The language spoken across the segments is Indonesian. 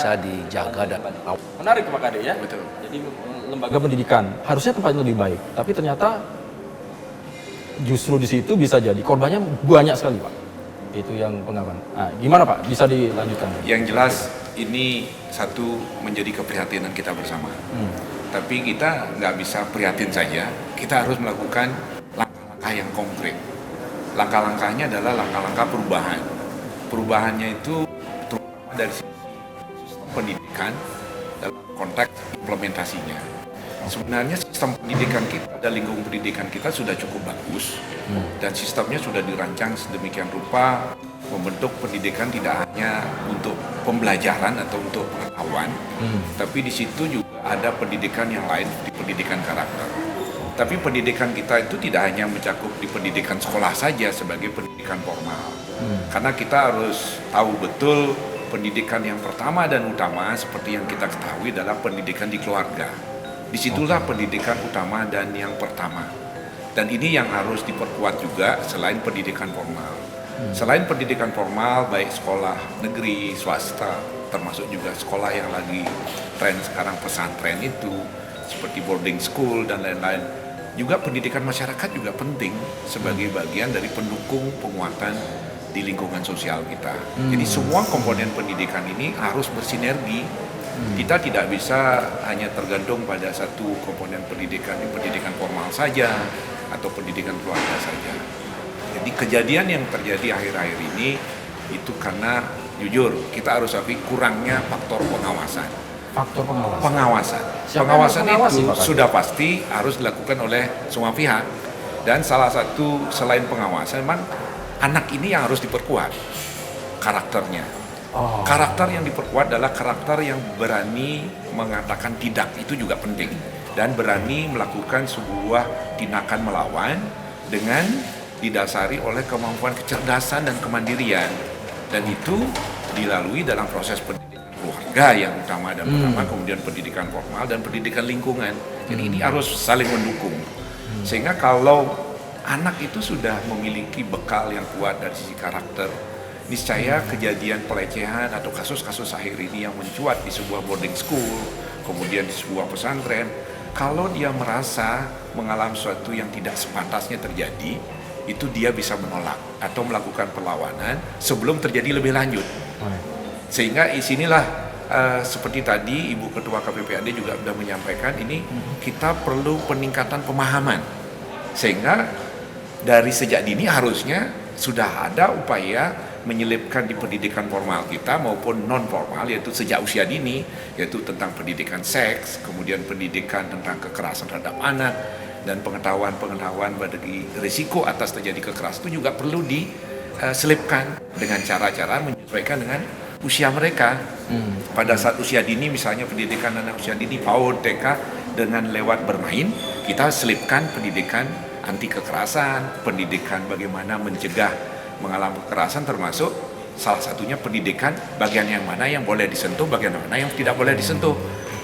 bisa dijaga dan Menarik Pak Kade ya. Betul. Jadi lembaga pendidikan harusnya tempatnya lebih baik, tapi ternyata justru di situ bisa jadi korbannya banyak sekali Pak. Itu yang pengalaman. Nah, gimana Pak? Bisa dilanjutkan? Yang jelas ini satu menjadi keprihatinan kita bersama. Tapi kita nggak bisa prihatin saja, kita harus melakukan langkah-langkah yang konkret. Langkah-langkahnya adalah langkah-langkah perubahan. Perubahannya itu terutama dari sisi sistem pendidikan dalam konteks implementasinya. Sebenarnya sistem pendidikan kita dan lingkungan pendidikan kita sudah cukup bagus dan sistemnya sudah dirancang sedemikian rupa membentuk pendidikan tidak hanya untuk pembelajaran atau untuk pengetahuan, tapi di situ juga ada pendidikan yang lain, di pendidikan karakter. Tapi pendidikan kita itu tidak hanya mencakup di pendidikan sekolah saja sebagai pendidikan formal. Karena kita harus tahu betul pendidikan yang pertama dan utama seperti yang kita ketahui adalah pendidikan di keluarga. Disitulah pendidikan utama dan yang pertama. Dan ini yang harus diperkuat juga selain pendidikan formal. Selain pendidikan formal, baik sekolah negeri, swasta, termasuk juga sekolah yang lagi tren sekarang pesantren itu, seperti boarding school dan lain-lain. Juga pendidikan masyarakat juga penting sebagai bagian dari pendukung penguatan di lingkungan sosial kita. Jadi semua komponen pendidikan ini harus bersinergi. Kita tidak bisa hanya tergantung pada satu komponen pendidikan, di pendidikan formal saja atau pendidikan keluarga saja. Jadi kejadian yang terjadi akhir-akhir ini itu karena jujur kita harus akui kurangnya faktor pengawasan. Faktor pengawasan. Pengawasan. Siapa Pengawasan yang mengawasi, itu Pak Kade? sudah pasti harus dilakukan oleh semua pihak. Dan salah satu selain pengawasan, memang anak ini yang harus diperkuat karakternya. Karakter yang diperkuat adalah karakter yang berani mengatakan tidak, itu juga penting. Dan berani melakukan sebuah tindakan melawan dengan didasari oleh kemampuan kecerdasan dan kemandirian. Dan itu dilalui dalam proses pendidikan keluarga yang utama dan pertama, kemudian pendidikan formal dan pendidikan lingkungan. Jadi ini harus saling mendukung. Sehingga kalau anak itu sudah memiliki bekal yang kuat dari sisi karakter, niscaya kejadian pelecehan atau kasus-kasus akhir ini yang mencuat di sebuah boarding school, kemudian di sebuah pesantren, kalau dia merasa mengalami sesuatu yang tidak sepantasnya terjadi, itu dia bisa menolak atau melakukan perlawanan sebelum terjadi lebih lanjut. Sehingga disinilah seperti tadi Ibu Ketua KPPAD juga sudah menyampaikan, ini kita perlu peningkatan pemahaman. Sehingga dari sejak dini harusnya sudah ada upaya menyelipkan di pendidikan formal kita maupun non formal, yaitu sejak usia dini, yaitu tentang pendidikan seks, kemudian pendidikan tentang kekerasan terhadap anak, dan pengetahuan bagi risiko atas terjadi kekerasan itu juga perlu diselipkan dengan cara-cara menyesuaikan dengan usia mereka. Pada saat usia dini, misalnya pendidikan anak usia dini PAUD, TK, dengan lewat bermain, kita selipkan pendidikan anti kekerasan, pendidikan bagaimana mencegah mengalami kekerasan, termasuk salah satunya pendidikan bagian yang mana yang boleh disentuh, bagian mana yang tidak boleh disentuh.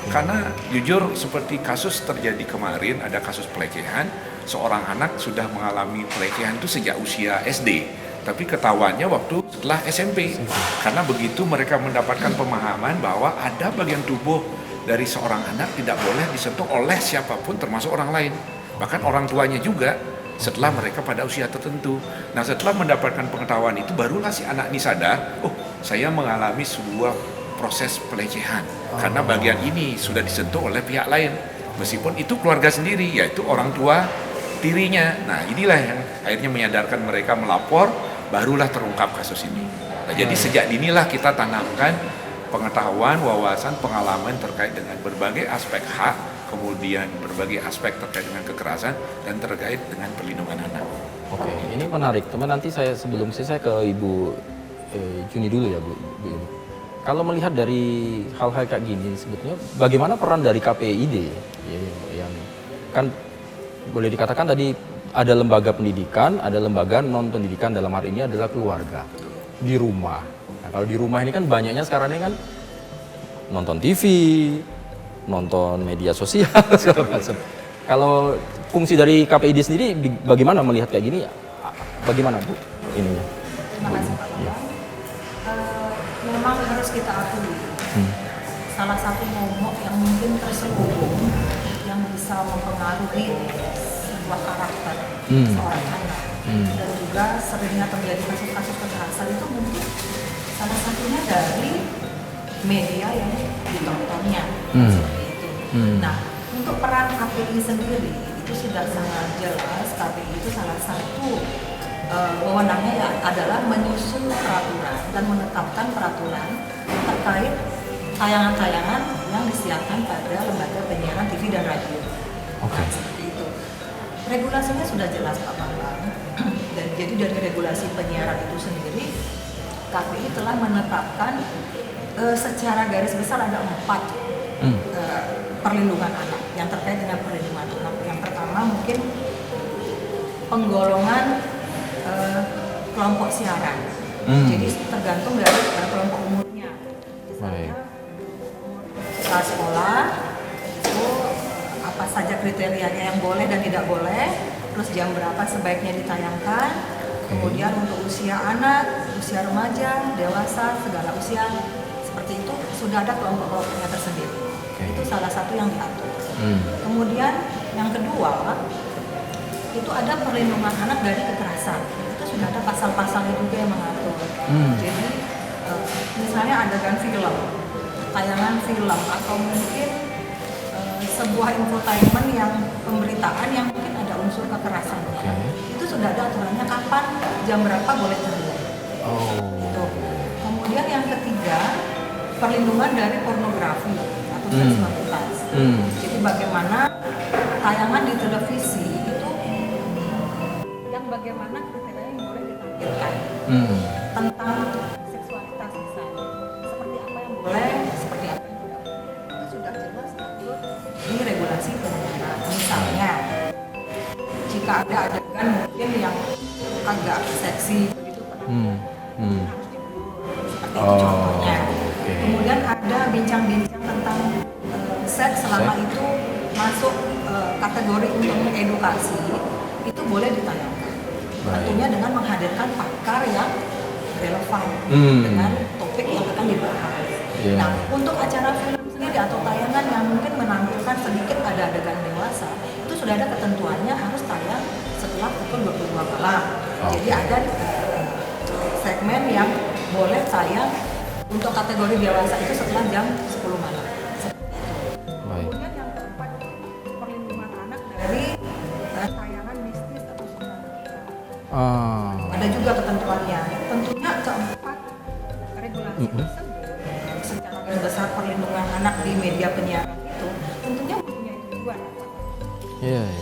Karena jujur seperti kasus terjadi kemarin, ada kasus pelecehan, seorang anak sudah mengalami pelecehan itu sejak usia SD, tapi ketahuannya waktu setelah SMP. Karena begitu mereka mendapatkan pemahaman bahwa ada bagian tubuh dari seorang anak tidak boleh disentuh oleh siapapun termasuk orang lain, bahkan orang tuanya juga, setelah mereka pada usia tertentu. Nah, setelah mendapatkan pengetahuan itu, barulah si anak ini sadar, oh, saya mengalami sebuah proses pelecehan karena bagian ini sudah disentuh oleh pihak lain, meskipun itu keluarga sendiri, yaitu orang tua tirinya. Nah, inilah yang akhirnya menyadarkan mereka melapor, barulah terungkap kasus ini. Nah, jadi sejak dinilah kita tanamkan pengetahuan, wawasan, pengalaman terkait dengan berbagai aspek hak, kemudian berbagai aspek terkait dengan kekerasan dan terkait dengan perlindungan anak. Oke, ini menarik. Teman, nanti sebelum saya ke Ibu Juni dulu ya, Bu. Kalau melihat dari hal-hal kayak gini, sebetulnya bagaimana peran dari KPID yang kan boleh dikatakan tadi ada lembaga pendidikan, ada lembaga non pendidikan, dalam hari ini adalah keluarga di rumah. Nah, kalau di rumah ini kan banyaknya sekarang ini kan nonton TV, nonton media sosial segala macam. Kalau fungsi dari KPID sendiri bagaimana melihat kayak gini? Bagaimana Bu ininya? Terima kasih Pak. Memang harus kita akui salah satu momok yang mungkin terselubung yang bisa mempengaruhi sebuah karakter seorang anak dan juga seringnya terjadi kasus-kasus kekerasan itu mungkin salah satunya dari media yang ditontonnya seperti itu. Nah, untuk peran KPI sendiri itu sudah sangat jelas. KPI itu salah satu wewenangnya ya adalah menyusun peraturan dan menetapkan peraturan terkait tayangan-tayangan yang disiarkan pada lembaga penyiaran TV dan radio. Oke. Seperti itu. Regulasinya sudah jelas Pak Bambang. Dan jadi dari regulasi penyiaran itu sendiri, KPI telah menetapkan secara garis besar ada 4 perlindungan anak yang terkait dengan perlindungan anak. Yang pertama mungkin penggolongan kelompok siaran. Jadi tergantung dari kelompok umurnya. Baik. Saat sekolah itu apa saja kriterianya yang boleh dan tidak boleh, terus jam berapa sebaiknya ditayangkan, kemudian untuk usia anak, usia remaja, dewasa, segala usia seperti itu sudah ada kelompok-kelompoknya tersendiri. Itu salah satu yang diatur. Kemudian yang kedua itu ada perlindungan anak dari kekerasan. Itu sudah ada pasal-pasalnya juga yang mengatur. Jadi misalnya adegan film, tayangan film atau mungkin sebuah infotainment yang pemberitaan yang mungkin ada unsur kekerasan. Itu sudah ada aturannya kapan, jam berapa boleh terjadi. Gitu. Kemudian yang ketiga, perlindungan dari pornografi atau seksualitas. Jadi bagaimana tayangan di televisi itu yang bagaimana kriteria yang boleh ditampilkan tentang seksualitas misalnya, seperti apa yang boleh, seperti apa yang tidak boleh. Itu sudah jelas diatur di regulasi penyiaran. Misalnya, jika ada adegan mungkin yang agak seksi begitu harus diblur, seperti itu contohnya. Kemudian ada bincang-bincang tentang seks selama itu masuk kategori untuk mengedukasi, itu boleh ditayangkan. Tentunya dengan menghadirkan pakar yang relevan dengan topik yang akan dibahas. Nah, untuk acara film sendiri atau tayangan yang mungkin menampilkan sedikit ada adegan dewasa, itu sudah ada ketentuannya harus tayang setelah pukul 22 malam. Jadi ada segmen yang boleh tayang untuk kategori dewasa itu setelah jam 10 malam. Kemudian yang keempat, perlindungan anak dari tayangan mistis atau supranatural. Ada juga ketentuannya. Tentunya keempat regulasi tersebut secara garis besar perlindungan anak di media penyiaran itu tentunya mempunyai tujuan.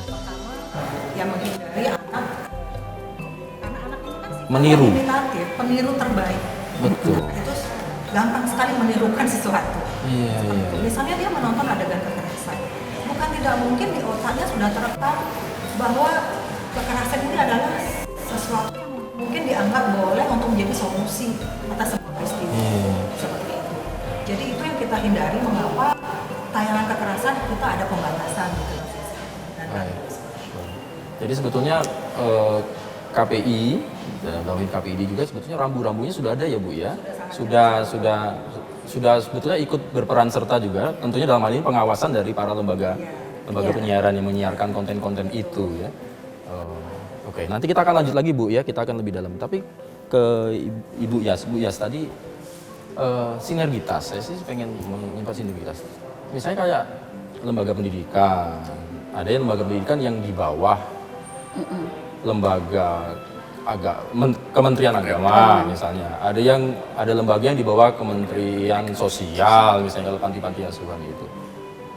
Pertama, yang menghindari anak-anak ini kan Meniru. imitatif, peniru terbaik. Betul. Itu gampang sekali menirukan sesuatu. Misalnya dia menonton adegan kekerasan, bukan tidak mungkin di otaknya sudah terekam bahwa kekerasan ini adalah sesuatu yang mungkin dianggap boleh untuk menjadi solusi atas sebuah peristiwa seperti itu. Jadi itu yang kita hindari, mengapa tayangan kekerasan kita ada pembatasan gitu. Jadi sebetulnya KPI, dalam KPID juga sebetulnya rambu-rambunya sudah ada ya Bu ya, sudah sebetulnya ikut berperan serta juga, tentunya dalam hal ini pengawasan dari para lembaga penyiaran yang menyiarkan konten-konten itu ya. Oke, nanti kita akan lanjut lagi Bu ya, kita akan lebih dalam. Tapi ke Bu Yas tadi sinergitas, saya sih pengen menyimpang sinergitas. Misalnya kayak lembaga pendidikan, ada yang lembaga pendidikan yang di bawah lembaga Kementerian Agama misalnya, ada lembaga yang di bawah Kementerian Sosial misalnya, kalau panti-panti asuhan itu.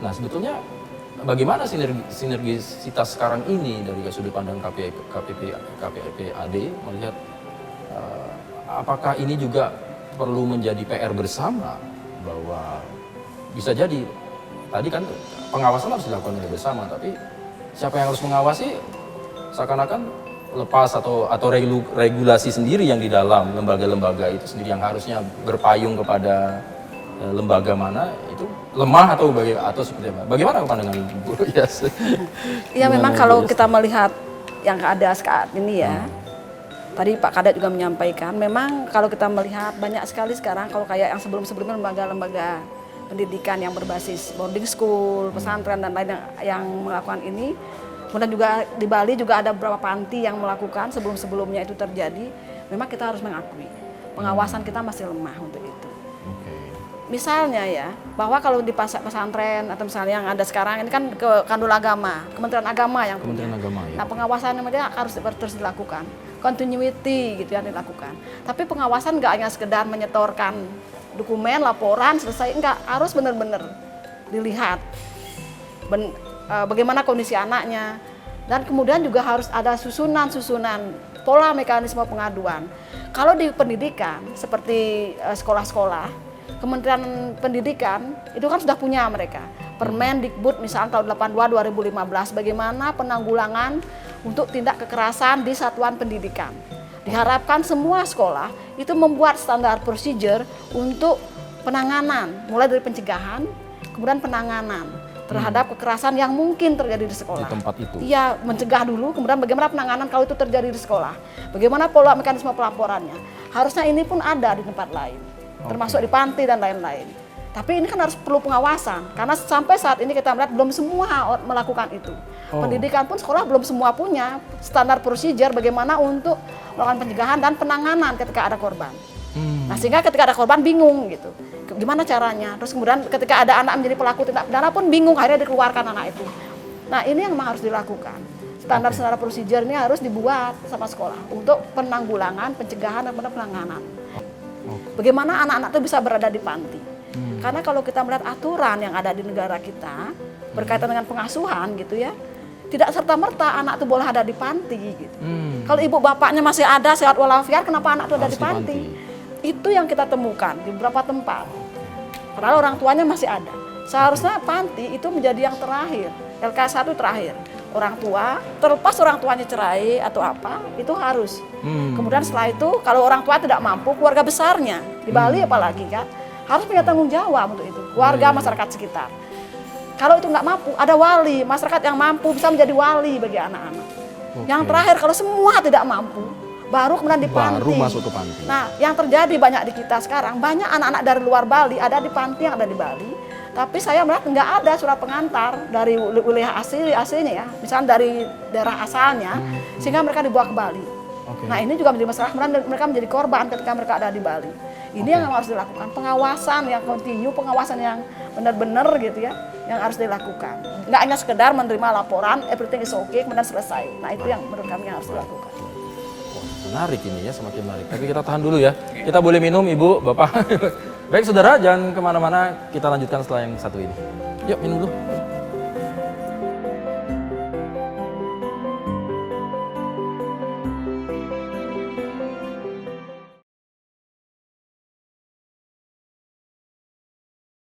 Nah sebetulnya bagaimana sinergisitas sekarang ini dari sudut pandang KPPAD melihat apakah ini juga perlu menjadi PR bersama, bahwa bisa jadi tadi kan pengawasan harus dilakukan oleh bersama, tapi siapa yang harus mengawasi seakan-akan lepas atau regulasi sendiri yang di dalam lembaga-lembaga itu sendiri yang harusnya berpayung kepada lembaga mana itu lemah atau seperti apa? Bagaimana pandangan Bu Yas? Ya memang kalau kita melihat yang ada saat ini ya, tadi Pak Kadek juga menyampaikan, memang kalau kita melihat banyak sekali sekarang kalau kayak yang sebelum-sebelumnya lembaga-lembaga pendidikan yang berbasis boarding school, pesantren dan lain yang melakukan ini. Kemudian juga di Bali juga ada beberapa panti yang melakukan sebelum-sebelumnya itu terjadi. Memang kita harus mengakui pengawasan kita masih lemah untuk itu. Misalnya ya, bahwa kalau di pesantren atau misalnya yang ada sekarang ini kan ke Kandul Agama, Kementerian Agama yang punya. Kementerian Agama ya. Nah, pengawasannya dia harus terus dilakukan, continuity gitu yang dilakukan. Tapi pengawasan nggak hanya sekedar menyetorkan dokumen, laporan, selesai, enggak, harus benar-benar dilihat bagaimana kondisi anaknya. Dan kemudian juga harus ada susunan pola mekanisme pengaduan. Kalau di pendidikan seperti sekolah-sekolah, Kementerian Pendidikan itu kan sudah punya mereka Permendikbud misalnya tahun 82 2015 bagaimana penanggulangan untuk tindak kekerasan di satuan pendidikan. Diharapkan semua sekolah itu membuat standar procedure untuk penanganan mulai dari pencegahan kemudian penanganan terhadap kekerasan yang mungkin terjadi di sekolah. Di tempat itu. Iya, mencegah dulu, kemudian bagaimana penanganan kalau itu terjadi di sekolah. Bagaimana pola mekanisme pelaporannya. Harusnya ini pun ada di tempat lain, termasuk di panti dan lain-lain. Tapi ini kan harus perlu pengawasan, karena sampai saat ini kita melihat belum semua melakukan itu. Pendidikan pun sekolah belum semua punya standar prosedur bagaimana untuk melakukan pencegahan dan penanganan ketika ada korban. Nah sehingga ketika ada korban bingung gitu, gimana caranya. Terus kemudian ketika ada anak menjadi pelaku tindak pidana pun bingung, akhirnya dikeluarkan anak itu. Nah ini yang memang harus dilakukan. Standar-standar prosedur ini harus dibuat sama sekolah untuk penanggulangan, pencegahan dan penanganan. Bagaimana anak-anak itu bisa berada di panti. Karena kalau kita melihat aturan yang ada di negara kita berkaitan dengan pengasuhan gitu ya, tidak serta-merta anak itu boleh ada di panti gitu. Kalau ibu bapaknya masih ada sehat walafiat, kenapa anak itu ada di panti? Itu yang kita temukan di beberapa tempat. Padahal orang tuanya masih ada. Seharusnya panti itu menjadi yang terakhir, LK1 terakhir. Orang tua, terlepas orang tuanya cerai atau apa, itu harus. Kemudian setelah itu kalau orang tua tidak mampu, keluarga besarnya, di Bali apalagi kan, harus punya tanggung jawab untuk itu, keluarga, masyarakat sekitar. Kalau itu nggak mampu, ada wali, masyarakat yang mampu bisa menjadi wali bagi anak-anak. Yang terakhir, kalau semua tidak mampu, baru kemudian di panti. Baru masuk ke panti. Nah, yang terjadi banyak di kita sekarang, banyak anak-anak dari luar Bali ada di panti yang ada di Bali. Tapi saya melihat nggak ada surat pengantar dari wilayah aslinya ya, misalnya dari daerah asalnya, sehingga mereka dibawa ke Bali. Nah ini juga menjadi masalah, mereka menjadi korban ketika mereka ada di Bali. Ini yang harus dilakukan, pengawasan yang kontinu, pengawasan yang benar-benar gitu ya, yang harus dilakukan. Nggak hanya sekedar menerima laporan, everything is okay, kemudian selesai. Nah itu yang menurut kami yang harus dilakukan. Menarik ini ya, semakin menarik. Tapi kita tahan dulu ya. Kita boleh minum, Ibu, Bapak. Baik saudara, jangan kemana-mana, kita lanjutkan setelah yang satu ini. Yuk minum dulu.